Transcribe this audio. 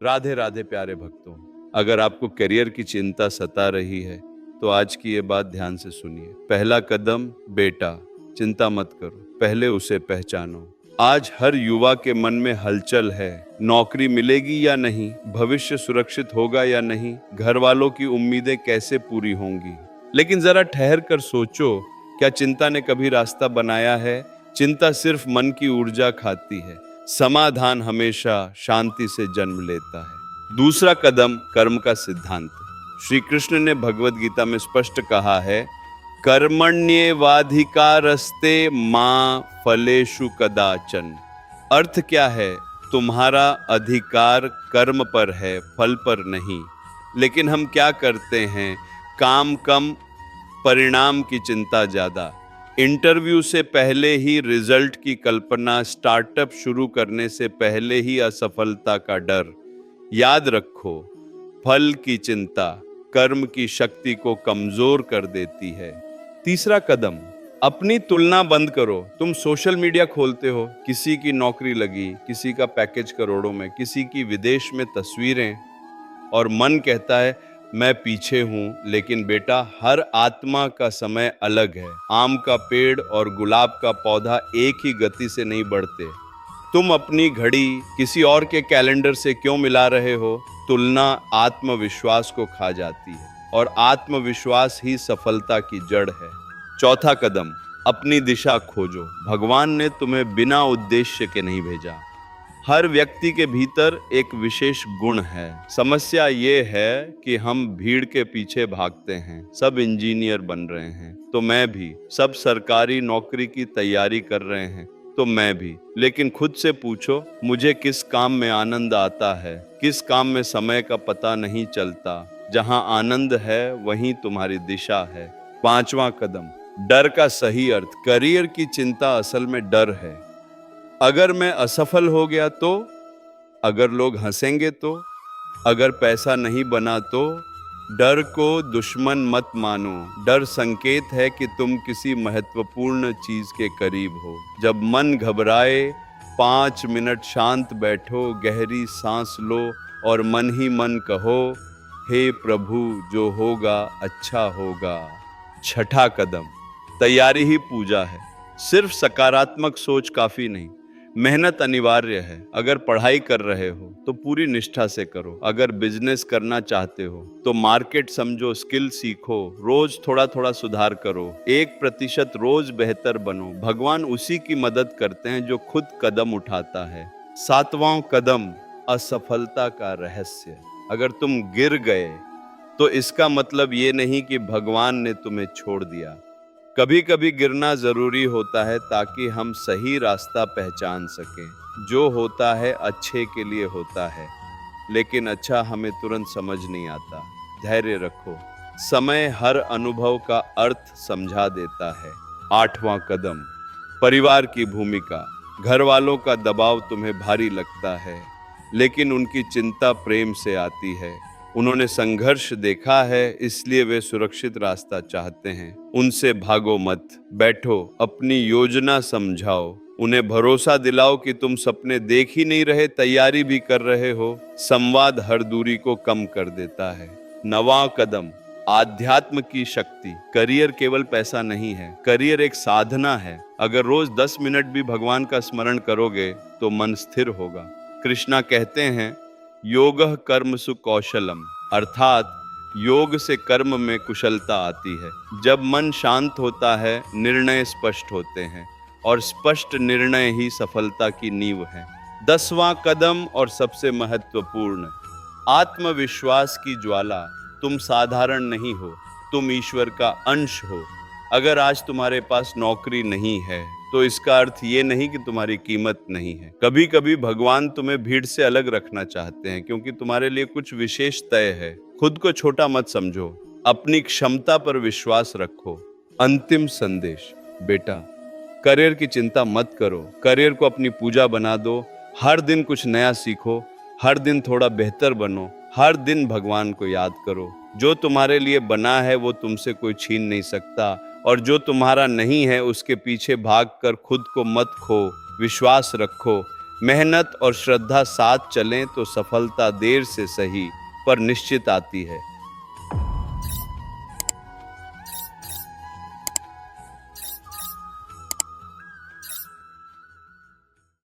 राधे राधे प्यारे भक्तों, अगर आपको करियर की चिंता सता रही है तो आज की ये बात ध्यान से सुनिए। पहला कदम बेटा, चिंता मत करो, पहले उसे पहचानो। आज हर युवा के मन में हलचल है, नौकरी मिलेगी या नहीं, भविष्य सुरक्षित होगा या नहीं, घर वालों की उम्मीदें कैसे पूरी होंगी। लेकिन जरा ठहर कर सोचो, क्या चिंता ने कभी रास्ता बनाया है? चिंता सिर्फ मन की ऊर्जा खाती है, समाधान हमेशा शांति से जन्म लेता है। दूसरा कदम कर्म का सिद्धांत। श्री कृष्ण ने भगवत गीता में स्पष्ट कहा है, कर्मण्येवाधिकारस्ते मां फलेषु कदाचन। अर्थ क्या है? तुम्हारा अधिकार कर्म पर है, फल पर नहीं। लेकिन हम क्या करते हैं? काम कम, परिणाम की चिंता ज्यादा। इंटरव्यू से पहले ही रिजल्ट की कल्पना, स्टार्टअप शुरू करने से पहले ही असफलता का डर। याद रखो, फल की चिंता कर्म की शक्ति को कमजोर कर देती है। तीसरा कदम, अपनी तुलना बंद करो। तुम सोशल मीडिया खोलते हो, किसी की नौकरी लगी, किसी का पैकेज करोड़ों में, किसी की विदेश में तस्वीरें, और मन कहता है मैं पीछे हूं। लेकिन बेटा, हर आत्मा का समय अलग है। आम का पेड़ और गुलाब का पौधा एक ही गति से नहीं बढ़ते। तुम अपनी घड़ी किसी और के कैलेंडर से क्यों मिला रहे हो? तुलना आत्मविश्वास को खा जाती है, और आत्मविश्वास ही सफलता की जड़ है। चौथा कदम, अपनी दिशा खोजो। भगवान ने तुम्हें बिना उद्देश्य के नहीं भेजा। हर व्यक्ति के भीतर एक विशेष गुण है। समस्या ये है कि हम भीड़ के पीछे भागते हैं। सब इंजीनियर बन रहे हैं तो मैं भी, सब सरकारी नौकरी की तैयारी कर रहे हैं तो मैं भी। लेकिन खुद से पूछो, मुझे किस काम में आनंद आता है? किस काम में समय का पता नहीं चलता? जहां आनंद है वहीं तुम्हारी दिशा है। पांचवा कदम, डर का सही अर्थ। करियर की चिंता असल में डर है। अगर मैं असफल हो गया तो, अगर लोग हंसेंगे तो, अगर पैसा नहीं बना तो। डर को दुश्मन मत मानो। डर संकेत है कि तुम किसी महत्वपूर्ण चीज के करीब हो। जब मन घबराए, 5 मिनट शांत बैठो, गहरी सांस लो और मन ही मन कहो, हे प्रभु, जो होगा अच्छा होगा। छठा कदम, तैयारी ही पूजा है। सिर्फ सकारात्मक सोच काफी नहीं, मेहनत अनिवार्य है। अगर पढ़ाई कर रहे हो तो पूरी निष्ठा से करो। अगर बिजनेस करना चाहते हो तो मार्केट समझो, स्किल सीखो, रोज थोड़ा थोड़ा सुधार करो। 1% रोज बेहतर बनो। भगवान उसी की मदद करते हैं जो खुद कदम उठाता है। सातवां कदम, असफलता का रहस्य। अगर तुम गिर गए तो इसका मतलब ये नहीं कि भगवान ने तुम्हें छोड़ दिया। कभी कभी गिरना जरूरी होता है ताकि हम सही रास्ता पहचान सकें। जो होता है अच्छे के लिए होता है, लेकिन अच्छा हमें तुरंत समझ नहीं आता। धैर्य रखो, समय हर अनुभव का अर्थ समझा देता है। आठवां कदम, परिवार की भूमिका। घर वालों का दबाव तुम्हें भारी लगता है, लेकिन उनकी चिंता प्रेम से आती है। उन्होंने संघर्ष देखा है, इसलिए वे सुरक्षित रास्ता चाहते हैं। उनसे भागो मत, बैठो, अपनी योजना समझाओ, उन्हें भरोसा दिलाओ कि तुम सपने देख ही नहीं रहे, तैयारी भी कर रहे हो। संवाद हर दूरी को कम कर देता है। नवां कदम, आध्यात्म की शक्ति। करियर केवल पैसा नहीं है, करियर एक साधना है। अगर रोज 10 मिनट भी भगवान का स्मरण करोगे तो मन स्थिर होगा। कृष्णा कहते हैं, योगः कर्मसु कौशलम, अर्थात योग से कर्म में कुशलता आती है। जब मन शांत होता है, निर्णय स्पष्ट होते हैं, और स्पष्ट निर्णय ही सफलता की नींव है। 10वां कदम और सबसे महत्वपूर्ण, आत्मविश्वास की ज्वाला। तुम साधारण नहीं हो, तुम ईश्वर का अंश हो। अगर आज तुम्हारे पास नौकरी नहीं है तो इसका अर्थ ये नहीं कि तुम्हारी कीमत नहीं है। कभी कभी भगवान तुम्हें भीड़ से अलग रखना चाहते हैं, क्योंकि तुम्हारे लिए कुछ विशेष तय है। खुद को छोटा मत समझो, अपनी क्षमता पर विश्वास रखो। अंतिम संदेश, बेटा, करियर की चिंता मत करो, करियर को अपनी पूजा बना दो। हर दिन कुछ नया सीखो, हर दिन थोड़ा बेहतर बनो, हर दिन भगवान को याद करो। जो तुम्हारे लिए बना है वो तुमसे कोई छीन नहीं सकता, और जो तुम्हारा नहीं है उसके पीछे भागकर खुद को मत खो। विश्वास रखो, मेहनत और श्रद्धा साथ चलें तो सफलता देर से सही पर निश्चित आती है।